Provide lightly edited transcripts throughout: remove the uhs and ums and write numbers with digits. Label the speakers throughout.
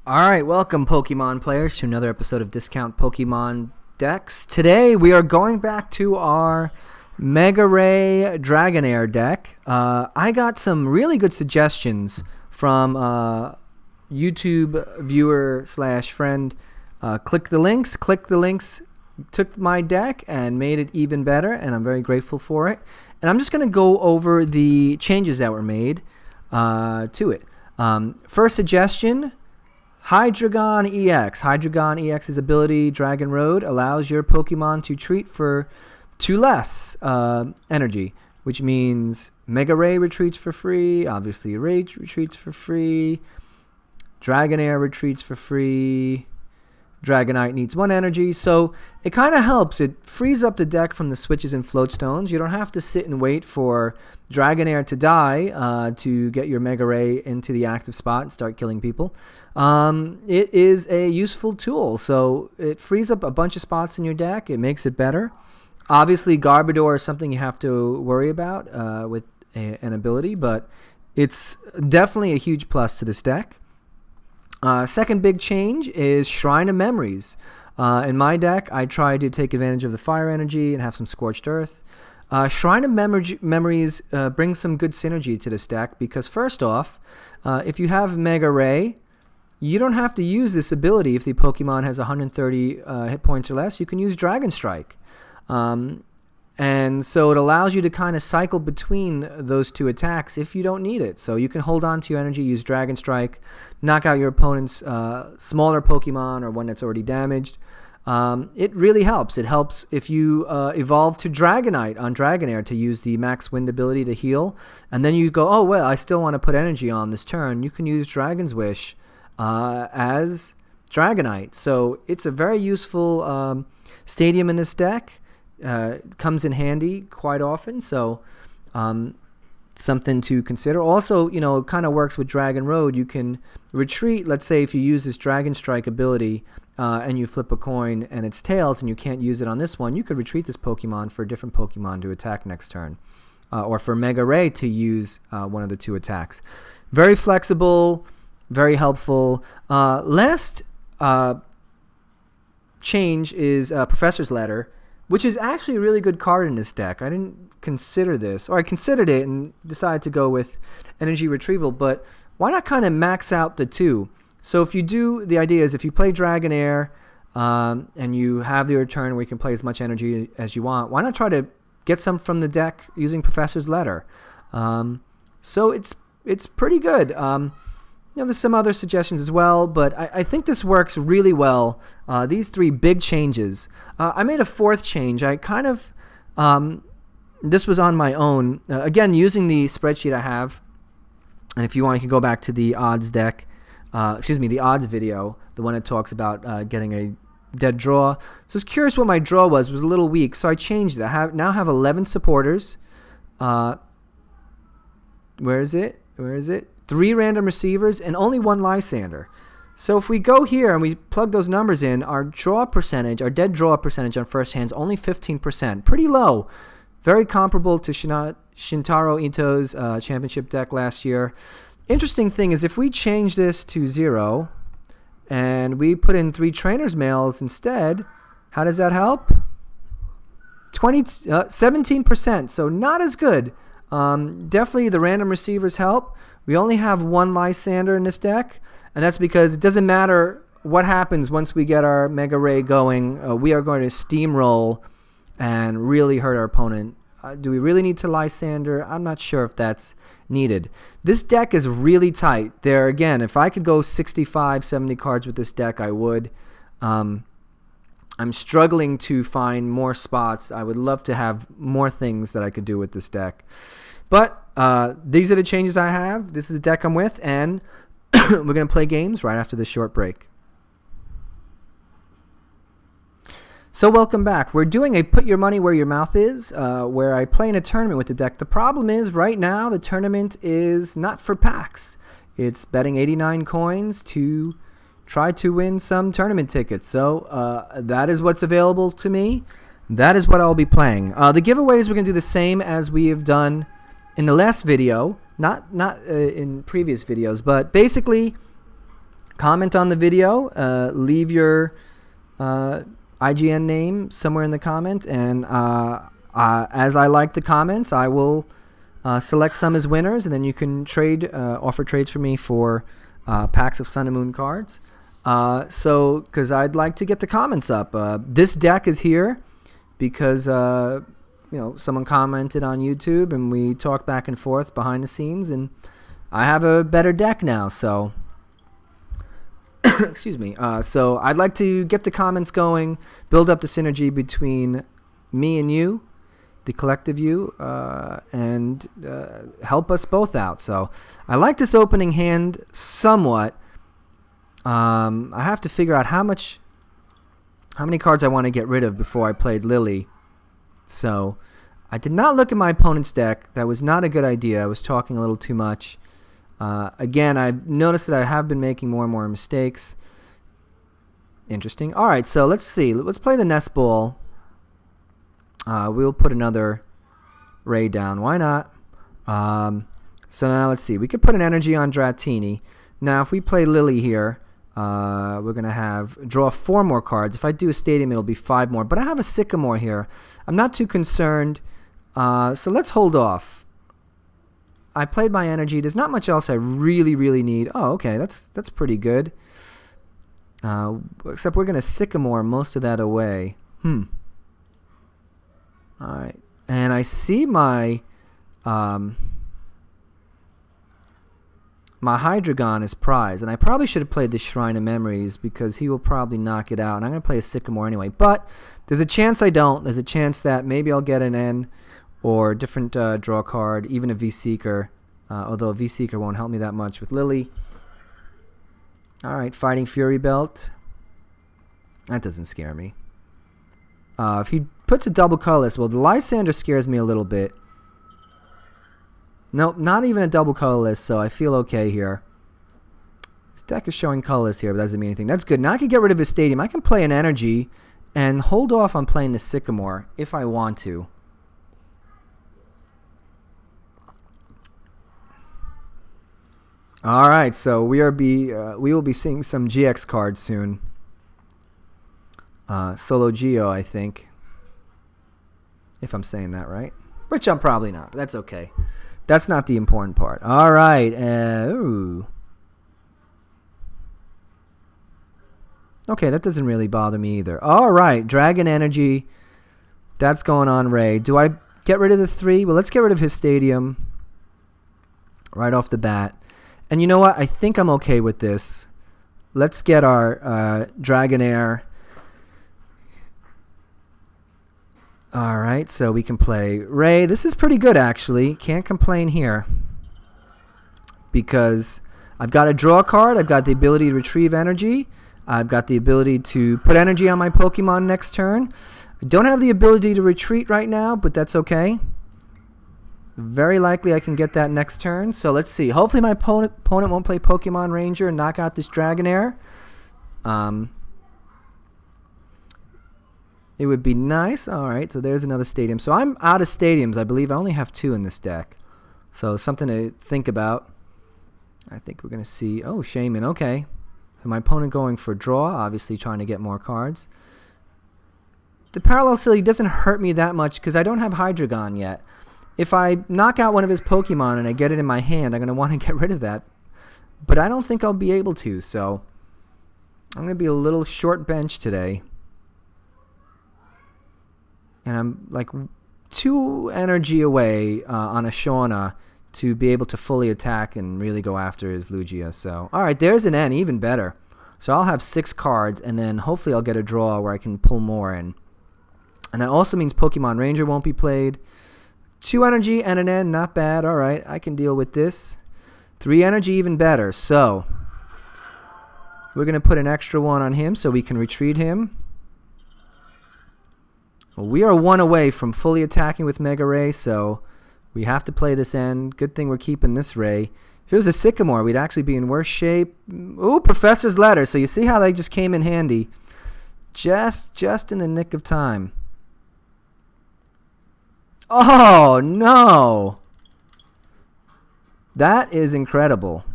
Speaker 1: Alright, welcome Pokemon players to another episode of Discount Pokemon Decks. Today we are going back to our Mega Ray Dragonair deck. I got some really good suggestions from YouTube viewer slash friend. Click the links, took my deck and made it even better, and I'm very grateful for it. And I'm just going to go over the changes that were made to it. First suggestion, Hydreigon-EX. Hydreigon-EX's ability, Dragon Road, allows your Pokemon to treat for 2 less energy, which means Mega Ray retreats for free, obviously Ray retreats for free, Dragonair retreats for free, Dragonite needs 1 energy, so it kind of helps. It frees up the deck from the switches and float stones. You don't have to sit and wait for Dragonair to die to get your Mega Ray into the active spot and start killing people. It is a useful tool, so it frees up a bunch of spots in your deck. It makes it better. Obviously, Garbodor is something you have to worry about with an ability, but it's definitely a huge plus to this deck. Second big change is Shrine of Memories. In my deck, I tried to take advantage of the fire energy and have some Scorched Earth. Shrine of Memories brings some good synergy to this deck because first off, if you have Mega Ray, you don't have to use this ability if the Pokemon has 130 hit points or less. You can use Dragon Strike. And so it allows you to kind of cycle between those 2 attacks if you don't need it. So you can hold on to your energy, use Dragon Strike, knock out your opponent's smaller Pokemon or one that's already damaged. It really helps. It helps if you evolve to Dragonite on Dragonair to use the Max Wind ability to heal. And then you go, oh, well, I still want to put energy on this turn. You can use Dragon's Wish as Dragonite. So it's a very useful stadium in this deck. Comes in handy quite often, so something to consider. Also, you know, it kind of works with Dragon Road. You can retreat, let's say if you use this Dragon Strike ability and you flip a coin and it's tails and you can't use it on this one, you could retreat this Pokemon for a different Pokemon to attack next turn, or for Mega Ray to use one of the 2 attacks. Very flexible, very helpful. Last change is Professor's Letter, which is actually a really good card in this deck. I didn't consider this, or I considered it and decided to go with Energy Retrieval, but why not kind of max out the 2? So if you do, the idea is if you play Dragonair and you have your turn where you can play as much energy as you want, why not try to get some from the deck using Professor's Letter? So it's pretty good. You know, there's some other suggestions as well, but I think this works really well. These 3 big changes. I made a 4th change. I kind of, this was on my own. Again, using the spreadsheet I have, and if you want, you can go back to the odds deck, the odds video, the one that talks about getting a dead draw. So I was curious what my draw was. It was a little weak, so I changed it. I now have 11 supporters. Where is it? 3 random receivers and only 1 Lysandre. So if we go here and we plug those numbers in, our draw percentage, our dead draw percentage on first hand is only 15%. Pretty low. Very comparable to Shintaro Ito's championship deck last year. Interesting thing is if we change this to 0 and we put in 3 trainers males instead, how does that help? 17%, so not as good. Definitely the random receivers help. We only have 1 Lysandre in this deck, and that's because it doesn't matter what happens once we get our Mega Ray going. We are going to steamroll and really hurt our opponent. Do we really need to Lysandre? I'm not sure if that's needed. This deck is really tight. There again, if I could go 65, 70 cards with this deck, I would. I'm struggling to find more spots. I would love to have more things that I could do with this deck. But these are the changes I have. This is the deck I'm with, and we're going to play games right after this short break. So welcome back. We're doing a put your money where your mouth is, where I play in a tournament with the deck. The problem is right now the tournament is not for packs. It's betting 89 coins to try to win some tournament tickets. So that is what's available to me. That is what I'll be playing. The giveaways, we're going to do the same as we have done in the last video, not in previous videos, but basically comment on the video, leave your IGN name somewhere in the comment, and as I like the comments, I will select some as winners, and then you can offer trades for me for packs of Sun and Moon cards. Because I'd like to get the comments up. This deck is here because someone commented on YouTube, and we talked back and forth behind the scenes, and I have a better deck now. So, excuse me. So I'd like to get the comments going, build up the synergy between me and you, the collective you, and help us both out. So I like this opening hand somewhat. I have to figure out how many cards I want to get rid of before I played Lillie. So I did not look at my opponent's deck. That was not a good idea. I was talking a little too much. Again, I've noticed that I have been making more and more mistakes. Interesting. All right, so let's see. Let's play the nest ball. We'll put another Ray down. Why not? So now let's see. We could put an energy on Dratini. Now, if we play Lillie here, we're going to draw 4 more cards. If I do a stadium, it'll be 5 more. But I have a Sycamore here. I'm not too concerned. So let's hold off. I played my energy. There's not much else I really, really need. Oh, okay. That's pretty good. Except we're going to Sycamore most of that away. All right. And I see my Hydreigon is prize, and I probably should have played the Shrine of Memories because he will probably knock it out, and I'm going to play a Sycamore anyway. But there's a chance I don't. There's a chance that maybe I'll get an N or a different draw card, even a V-Seeker, although a V-Seeker won't help me that much with Lillie. All right, Fighting Fury Belt. That doesn't scare me. If he puts a double colorless, well, the Lysandre scares me a little bit. Nope, not even a double colorless, so I feel okay here. This deck is showing colorless here, but that doesn't mean anything. That's good. Now I can get rid of his stadium. I can play an energy and hold off on playing the Sycamore if I want to. All right, so we will be seeing some GX cards soon. Solo Geo, I think, if I'm saying that right, which I'm probably not, but that's okay. That's not the important part. All right. Ooh. Okay, that doesn't really bother me either. All right, Dragon Energy. That's going on Ray. Do I get rid of the 3? Well, let's get rid of his stadium right off the bat. And you know what? I think I'm okay with this. Let's get our Dragonair. All right, so we can play Ray. This is pretty good, actually. Can't complain here because I've got a draw card. I've got the ability to retrieve energy. I've got the ability to put energy on my Pokemon next turn. I don't have the ability to retreat right now, but that's okay. Very likely I can get that next turn. So let's see. Hopefully my opponent won't play Pokemon Ranger and knock out this Dragonair. It would be nice. All right, so there's another stadium. So I'm out of stadiums. I believe I only have 2 in this deck. So something to think about. I think we're going to see... Oh, Shaman. Okay. So my opponent going for draw, obviously trying to get more cards. The Parallel Silly doesn't hurt me that much because I don't have Hydreigon yet. If I knock out one of his Pokemon and I get it in my hand, I'm going to want to get rid of that. But I don't think I'll be able to, so I'm going to be a little short bench today. And I'm like 2 energy away on a Shauna to be able to fully attack and really go after his Lugia. So, all right, there's an N, even better. So I'll have 6 cards, and then hopefully I'll get a draw where I can pull more in. And that also means Pokemon Ranger won't be played. 2 energy and an N, not bad. All right, I can deal with this. 3 energy, even better. So we're going to put an extra 1 on him so we can retreat him. Well, we are 1 away from fully attacking with Mega Ray, so we have to play this end. Good thing we're keeping this Ray. If it was a Sycamore, we'd actually be in worse shape. Ooh, Professor's Letter. So you see how they just came in handy. Just in the nick of time. Oh, no. That is incredible.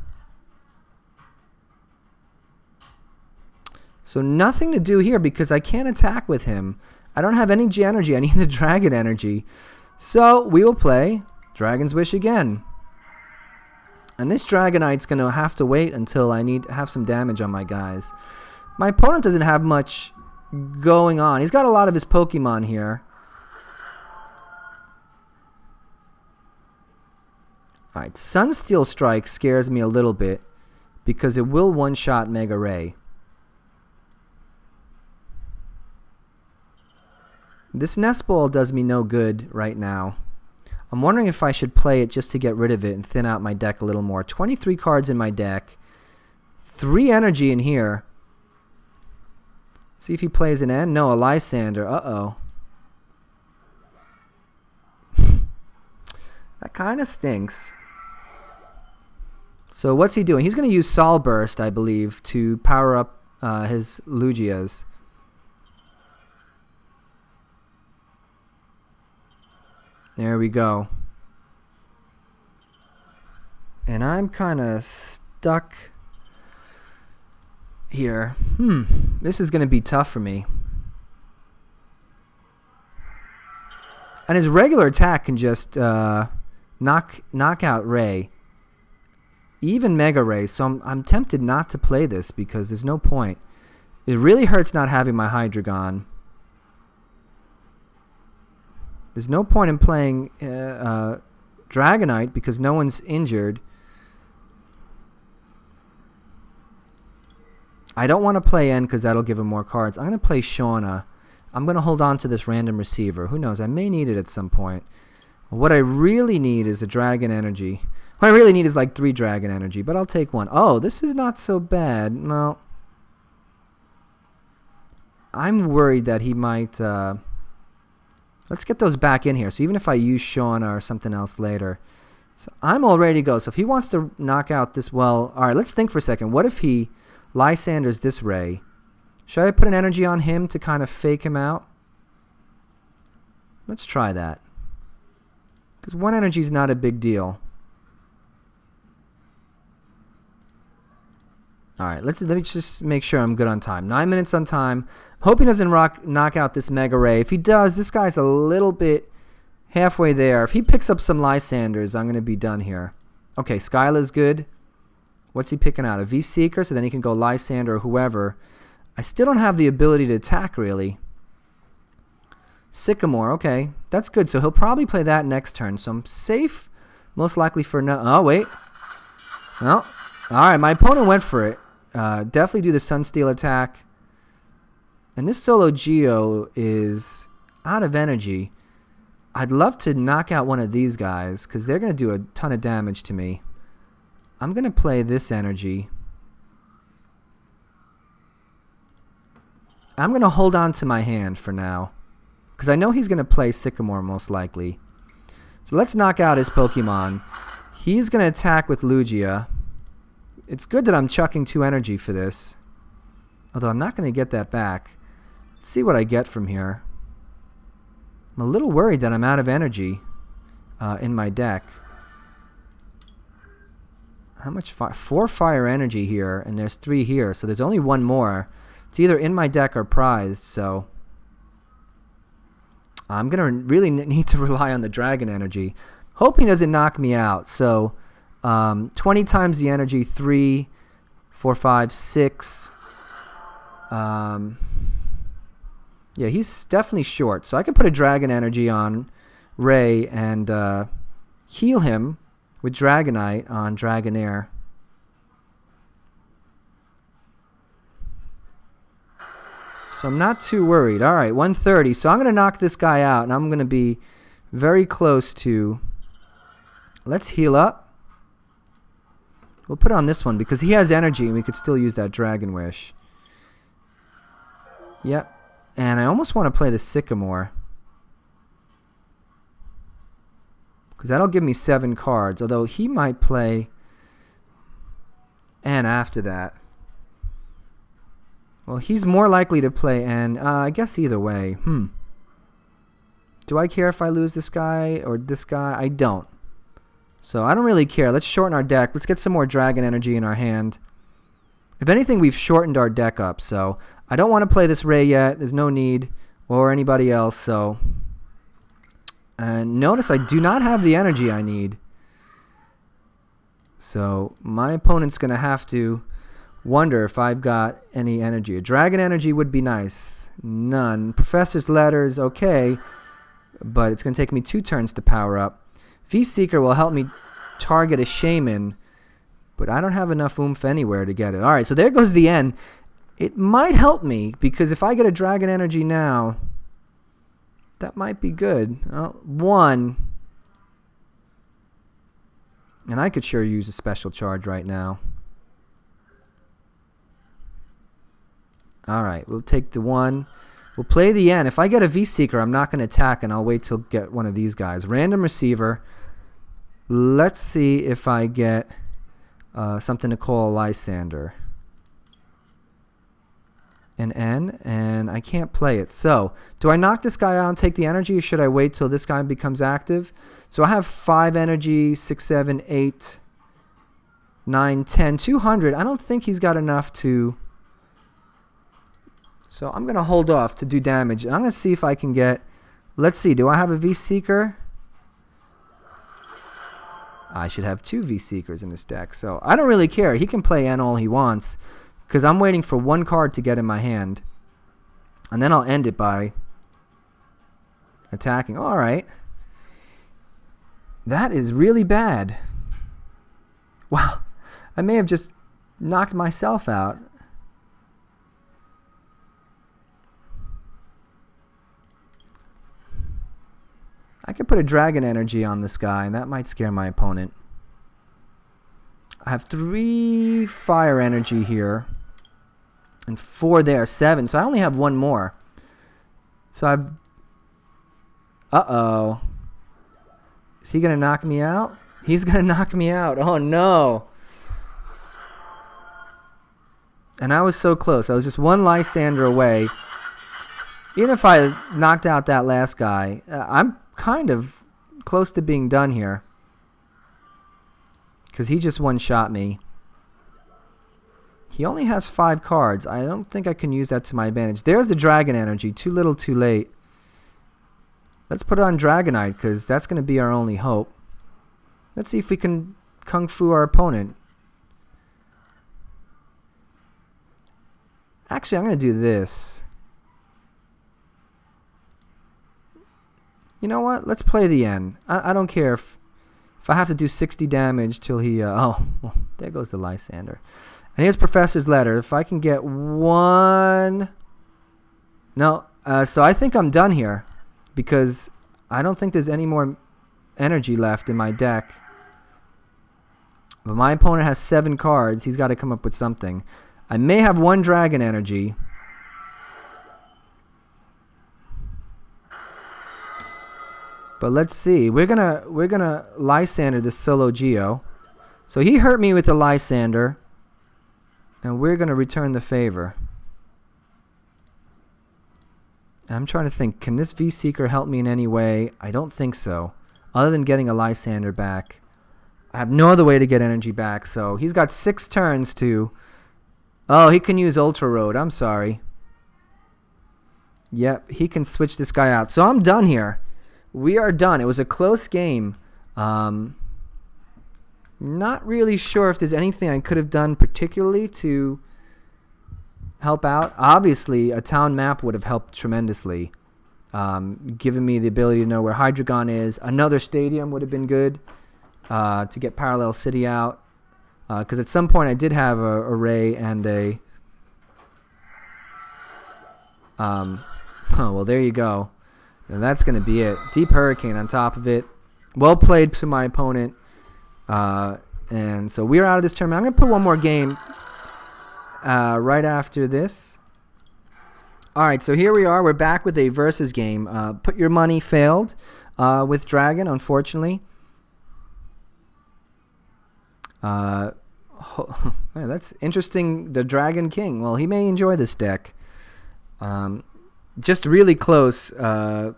Speaker 1: So nothing to do here because I can't attack with him. I don't have any energy. I need the Dragon energy. So we will play Dragon's Wish again. And this Dragonite's going to have to wait until I have some damage on my guys. My opponent doesn't have much going on. He's got a lot of his Pokemon here. Alright, Sunsteel Strike scares me a little bit because it will one-shot Mega Ray. This Nest Ball does me no good right now. I'm wondering if I should play it just to get rid of it and thin out my deck a little more. 23 cards in my deck. 3 energy in here. See if he plays an N. No, a Lysandre. Uh-oh. That kind of stinks. So what's he doing? He's going to use Sol Burst, I believe, to power up his Lugias. There we go. And I'm kind of stuck here. This is going to be tough for me. And his regular attack can just knock out Ray. Even Mega Ray. So I'm tempted not to play this because there's no point. It really hurts not having my Hydreigon. There's no point in playing Dragonite because no one's injured. I don't want to play N because that'll give him more cards. I'm going to play Shauna. I'm going to hold on to this Random Receiver. Who knows? I may need it at some point. What I really need is a Dragon Energy. What I really need is like 3 Dragon Energy, but I'll take 1. Oh, this is not so bad. Well, I'm worried that he might... let's get those back in here. So even if I use Shauna or something else later. So I'm all ready to go. So if he wants to knock out this... Well, alright, let's think for a second. What if he Lysandre's this Ray? Should I put an energy on him to kind of fake him out? Let's try that. Because 1 energy is not a big deal. Alright, let me just make sure I'm good on time. 9 minutes on time. Hope he doesn't knock out this Mega Ray. If he does, this guy's a little bit halfway there. If he picks up some Lysandres, I'm going to be done here. Okay, Skyla's good. What's he picking out? A V-Seeker, so then he can go Lysandre or whoever. I still don't have the ability to attack, really. Sycamore, okay. That's good. So he'll probably play that next turn. So I'm safe, most likely for no... Oh, wait. No. Alright, my opponent went for it. Definitely do the Sunsteel attack. And this Solo Geo is out of energy. I'd love to knock out one of these guys because they're going to do a ton of damage to me. I'm going to play this energy. I'm going to hold on to my hand for now because I know he's going to play Sycamore most likely. So let's knock out his Pokemon. He's going to attack with Lugia. It's good that I'm chucking 2 energy for this. Although I'm not going to get that back. Let's see what I get from here. I'm a little worried that I'm out of energy in my deck. How much fire? 4 fire energy here, and there's 3 here. So there's only 1 more. It's either in my deck or prized, so... I'm going to really need to rely on the Dragon energy. Hoping he doesn't knock me out. So 20 times the energy, 3, 4, 5, 6. Yeah, he's definitely short. So I can put a Dragon energy on Ray and heal him with Dragonite on Dragonair. So I'm not too worried. All right, 130. So I'm going to knock this guy out, and I'm going to be very close to... Let's heal up. We'll put on this one because he has energy, and we could still use that Dragon Wish. Yep. And I almost want to play the Sycamore. Because that'll give me 7 cards. Although he might play N after that. Well, he's more likely to play N. I guess either way. Do I care if I lose this guy or this guy? I don't. So I don't really care. Let's shorten our deck. Let's get some more Dragon energy in our hand. If anything, we've shortened our deck up, so I don't want to play this Ray yet. There's no need, or anybody else, so... And notice I do not have the energy I need. So my opponent's going to have to wonder if I've got any energy. A Dragon Energy would be nice. None. Professor's Letter is okay, but it's going to take me 2 turns to power up. V-Seeker will help me target a Shaman, but I don't have enough oomph anywhere to get it. Alright, so there goes the N. It might help me, because if I get a Dragon Energy now, that might be good. 1. And I could sure use a Special Charge right now. Alright, we'll take the 1. We'll play the N. If I get a V-Seeker, I'm not going to attack, and I'll wait till get one of these guys. Random Receiver. Let's see if I get something to call Lysandre. An N, and I can't play it. So, do I knock this guy out and take the energy, or should I wait till this guy becomes active? So I have 5 energy, 6, 7, 8, 9, 10, 200. I don't think he's got enough to... So I'm going to hold off to do damage. And I'm going to see if I can get... Let's see, do I have a V-Seeker? I should have 2 V-Seekers in this deck. So I don't really care. He can play N all he wants, because I'm waiting for 1 card to get in my hand. And then I'll end it by attacking. Alright. That is really bad. Wow. I may have just knocked myself out. I could put a Dragon Energy on this guy, and that might scare my opponent. I have 3 Fire Energy here. And 4 there, 7. So I only have 1 more. So I've... Uh-oh. Is he going to knock me out? He's going to knock me out. Oh, no. And I was so close. I was just 1 Lysandre away. Even if I knocked out that last guy, I'm kind of close to being done here. Because he just one-shot me. He only has 5 cards. I don't think I can use that to my advantage. There's the Dragon Energy. Too little, too late. Let's put it on Dragonite, because that's going to be our only hope. Let's see if we can Kung Fu our opponent. Actually, I'm going to do this. You know what? Let's play the N. I don't care if I have to do 60 damage till he... oh, well, there goes the Lysandre. And here's Professor's Letter. If I can get 1... No, so I think I'm done here, because I don't think there's any more energy left in my deck. But my opponent has 7 cards. He's got to come up with something. I may have 1 Dragon Energy. But let's see. We're gonna Lysandre this Solo Geo. So he hurt me with the Lysandre. And we're going to return the favor. I'm trying to think, can this V-Seeker help me in any way? I don't think so. Other than getting a Lysandre back. I have no other way to get energy back, so he's got 6 turns to... Oh, he can use Ultra Road. I'm sorry. Yep, he can switch this guy out. So I'm done here. We are done. It was a close game. Not really sure if there's anything I could have done particularly to help out. Obviously, a town map would have helped tremendously, giving me the ability to know where Hydreigon is. Another stadium would have been good to get Parallel City out, because at some point I did have a Ray and a... oh, well, there you go. And that's going to be it. Deep Hurricane on top of it. Well played to my opponent. And so we're out of this tournament. I'm going to put one more game right after this. Alright, so here we are. We're back with a versus game. Put Your Money failed with Dragon, unfortunately. That's interesting. The Dragon King. Well, he may enjoy this deck. Just really close. I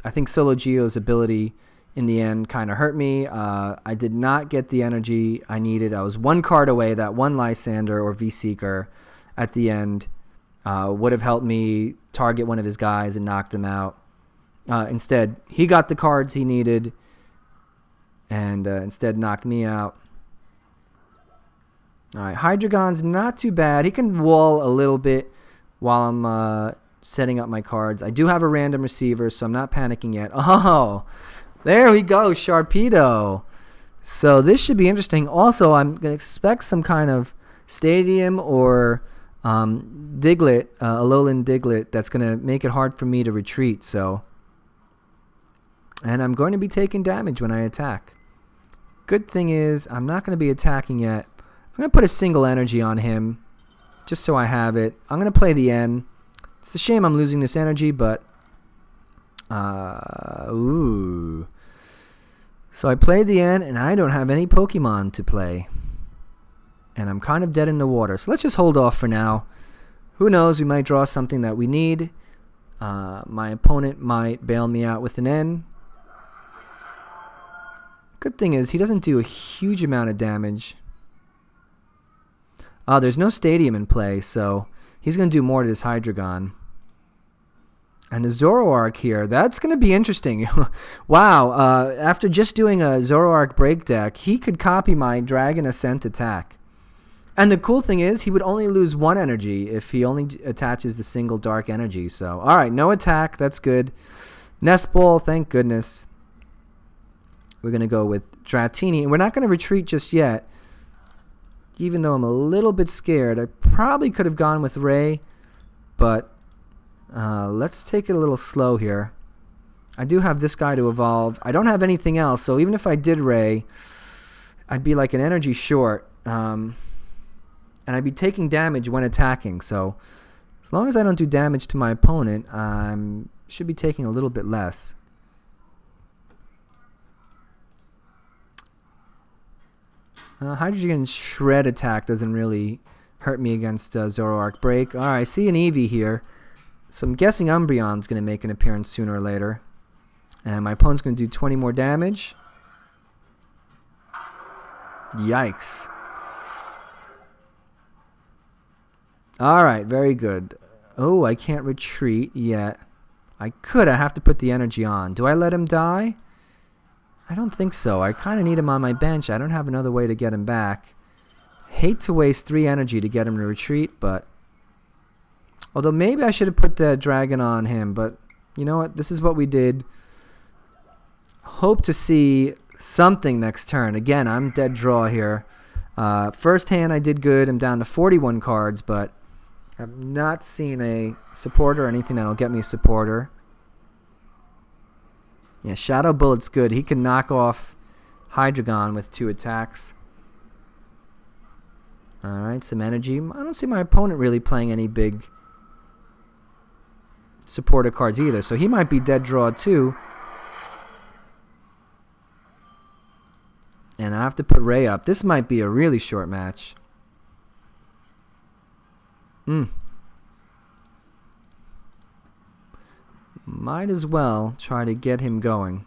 Speaker 1: think Solo Geo's ability in the end kind of hurt me. I did not get the energy I needed. I was one card away. That one Lysandre or V-Seeker at the end would have helped me target one of his guys and knock them out. Instead, he got the cards he needed and instead knocked me out. All right, Hydreigon's not too bad. He can wall a little bit while I'm setting up my cards. I do have a random receiver, so I'm not panicking yet. Oh, there we go, Sharpedo. So this should be interesting. Also, I'm going to expect some kind of Stadium or Diglett, Alolan Diglett, that's going to make it hard for me to retreat. So, and I'm going to be taking damage when I attack. Good thing is, I'm not going to be attacking yet. I'm going to put a single energy on him, just so I have it. I'm going to play the N. It's a shame I'm losing this energy, but... ooh. So I play the N, and I don't have any Pokemon to play. And I'm kind of dead in the water. So let's just hold off for now. Who knows, we might draw something that we need. My opponent might bail me out with an N. Good thing is, he doesn't do a huge amount of damage. There's no Stadium in play, so he's going to do more to this Hydreigon. And the Zoroark here, that's going to be interesting. Wow, after just doing a Zoroark break deck, he could copy my Dragon Ascent attack. And the cool thing is, he would only lose one energy if he only attaches the single dark energy. So, alright, no attack, that's good. Nest Ball, thank goodness. We're going to go with Dratini, and we're not going to retreat just yet. Even though I'm a little bit scared, I probably could have gone with Ray, but let's take it a little slow here. I do have this guy to evolve. I don't have anything else, so even if I did Ray, I'd be like an energy short, and I'd be taking damage when attacking. So as long as I don't do damage to my opponent, I should be taking a little bit less. Hydreigon's Shred attack doesn't really hurt me against Zoroark Break. Alright, I see an Eevee here. So I'm guessing Umbreon's going to make an appearance sooner or later. And my opponent's going to do 20 more damage. Yikes. Alright, very good. Oh, I can't retreat yet. I could. I have to put the energy on. Do I let him die? I don't think so. I kind of need him on my bench. I don't have another way to get him back. Hate to waste 3 energy to get him to retreat, but... Although maybe I should have put the dragon on him, but you know what? This is what we did. Hope to see something next turn. Again, I'm dead draw here. First hand I did good. I'm down to 41 cards, but I've not seen a supporter or anything that'll get me a supporter. Yeah, Shadow Bullet's good. He can knock off Hydreigon with 2 attacks. Alright, some energy. I don't see my opponent really playing any big supporter cards either, so he might be dead draw too. And I have to put Ray up. This might be a really short match. Might as well try to get him going.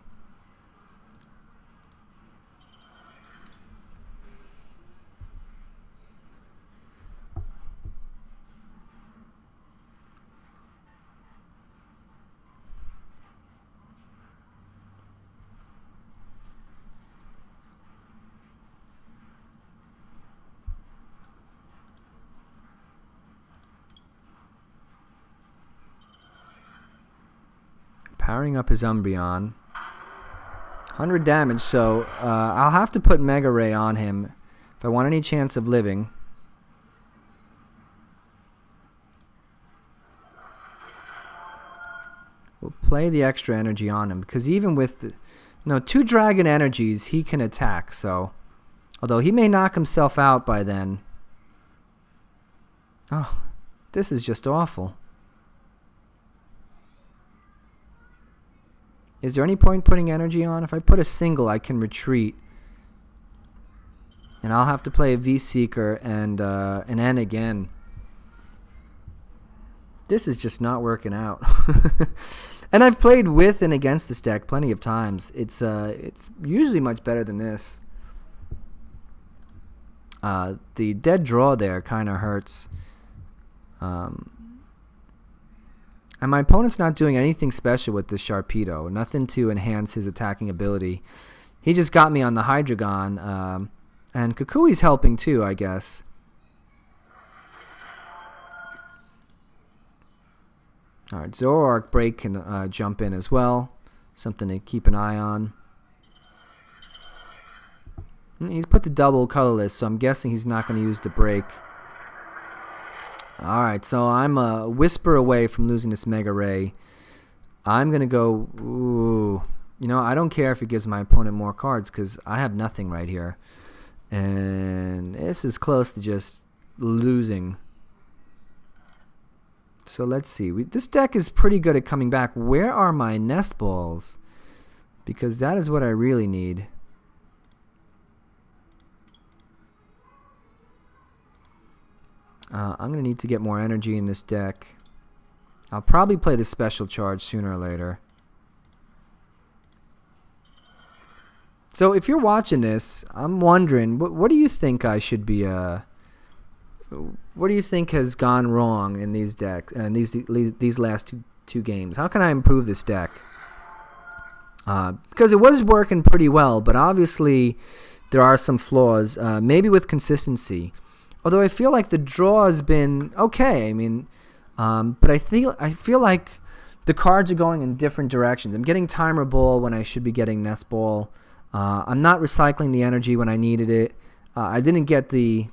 Speaker 1: Powering up his Umbreon. 100 damage, so I'll have to put Mega Ray on him if I want any chance of living. We'll play the extra energy on him, because even with 2 dragon energies, he can attack, so... Although he may knock himself out by then. Oh, this is just awful. Is there any point putting energy on? If I put a single, I can retreat. And I'll have to play a V-Seeker and an N again. This is just not working out. And I've played with and against this deck plenty of times. It's usually much better than this. The dead draw there kind of hurts. And my opponent's not doing anything special with this Sharpedo. Nothing to enhance his attacking ability. He just got me on the Hydreigon. And Kukui's helping too, I guess. Alright, Zoroark Break can jump in as well. Something to keep an eye on. He's put the double colorless, so I'm guessing he's not going to use the break. Alright, so I'm a whisper away from losing this Mega Ray. I'm going to go... Ooh. You know, I don't care if it gives my opponent more cards, because I have nothing right here. And this is close to just losing. So let's see. This deck is pretty good at coming back. Where are my nest balls? Because that is what I really need. I'm going to need to get more energy in this deck. I'll probably play the Special Charge sooner or later. So if you're watching this, I'm wondering, what do you think I should be... What do you think has gone wrong in these decks and these last two games? How can I improve this deck? Because it was working pretty well, but obviously there are some flaws. Maybe with consistency. Although I feel like the draw has been okay. I mean, but I feel like the cards are going in different directions. I'm getting Timer Ball when I should be getting Nest Ball. I'm not recycling the energy when I needed it. I didn't get the...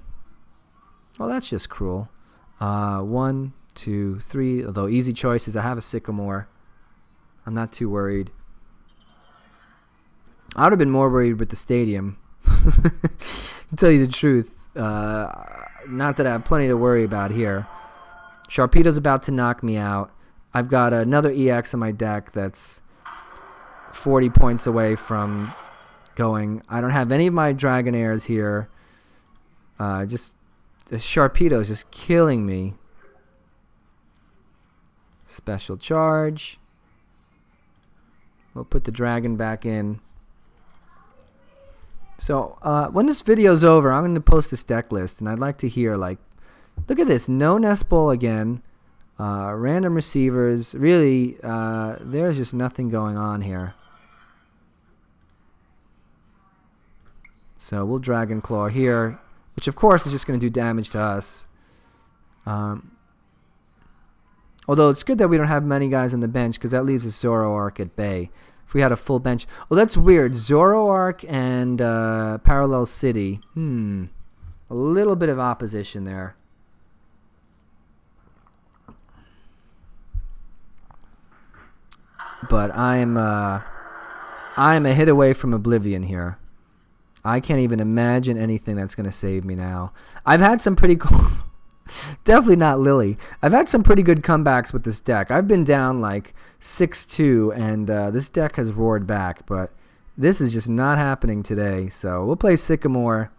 Speaker 1: Well, that's just cruel. 1, 2, 3. Although easy choices, I have a Sycamore. I'm not too worried. I would have been more worried with the stadium. To tell you the truth. Not that I have plenty to worry about here. Sharpedo's about to knock me out. I've got another EX in my deck that's 40 points away from going. I don't have any of my Dragonairs here. The Sharpedo is just killing me. Special Charge. We'll put the Dragon back in. So, when this video's over, I'm going to post this deck list, and I'd like to hear, like, look at this. No Nest Ball again. Random receivers. Really, there's just nothing going on here. So, we'll Dragon Claw here. Which, of course, is just going to do damage to us. Although it's good that we don't have many guys on the bench, because that leaves a Zoroark at bay. If we had a full bench... Oh, that's weird. Zoroark and Parallel City. A little bit of opposition there. But I'm a hit away from oblivion here. I can't even imagine anything that's going to save me now. I've had some pretty cool... Definitely not Lillie. I've had some pretty good comebacks with this deck. I've been down like 6-2, and this deck has roared back. But this is just not happening today. So we'll play Sycamore,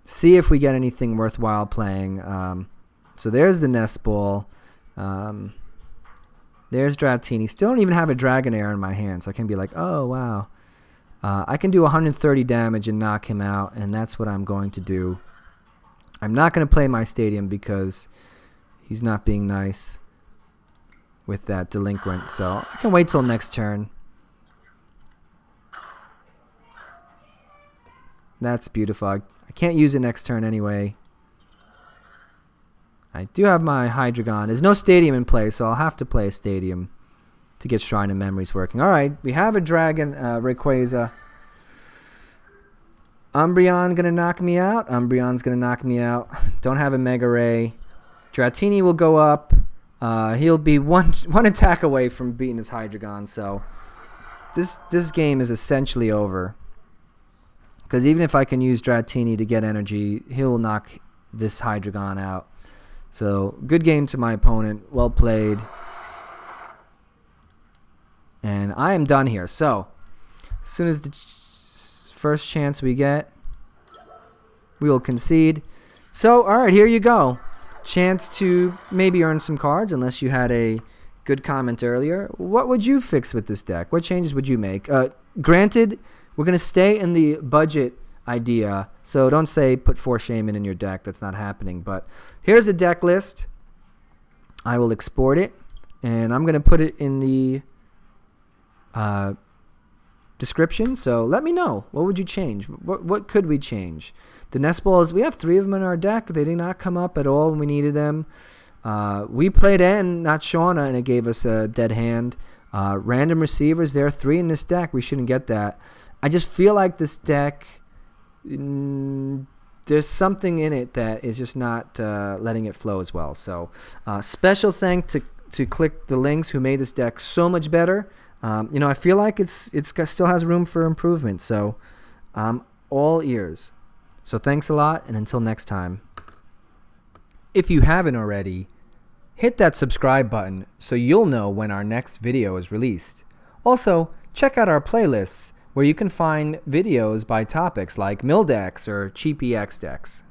Speaker 1: see if we get anything worthwhile playing. So there's the Nest Ball. There's Dratini. Still don't even have a Dragonair in my hand, so I can be like, oh, wow. I can do 130 damage and knock him out, and that's what I'm going to do. I'm not going to play my stadium because he's not being nice with that delinquent, so I can wait till next turn. That's beautiful. I can't use it next turn anyway. I do have my Hydreigon. There's no stadium in play, so I'll have to play a stadium to get Shrine of Memories working. Alright, we have a Dragon Rayquaza. Umbreon gonna knock me out. Umbreon's gonna knock me out. Don't have a Mega Ray. Dratini will go up. He'll be one attack away from beating his Hydreigon, so this game is essentially over. Because even if I can use Dratini to get energy, he'll knock this Hydreigon out. So, good game to my opponent. Well played. And I am done here. So, as soon as the first chance we get, we will concede. So, alright, here you go. Chance to maybe earn some cards, unless you had a good comment earlier. What would you fix with this deck? What changes would you make? Granted, we're going to stay in the budget idea, so don't say put 4 Shaman in your deck. That's not happening. But here's the deck list. I will export it, and I'm going to put it in the description. So let me know. What would you change? What could we change? The nest balls, we have 3 of them in our deck. They did not come up at all when we needed them. We played N, not Shauna, and it gave us a dead hand. Random receivers, there are 3 in this deck. We shouldn't get that. I just feel like this deck, there's something in it that is just not letting it flow as well. So special thanks to Click the Links, who made this deck so much better. I feel like it's still has room for improvement. So I'm all ears. So thanks a lot, and until next time. If you haven't already, hit that subscribe button so you'll know when our next video is released. Also, check out our playlists where you can find videos by topics like Mill decks or cheap EX decks.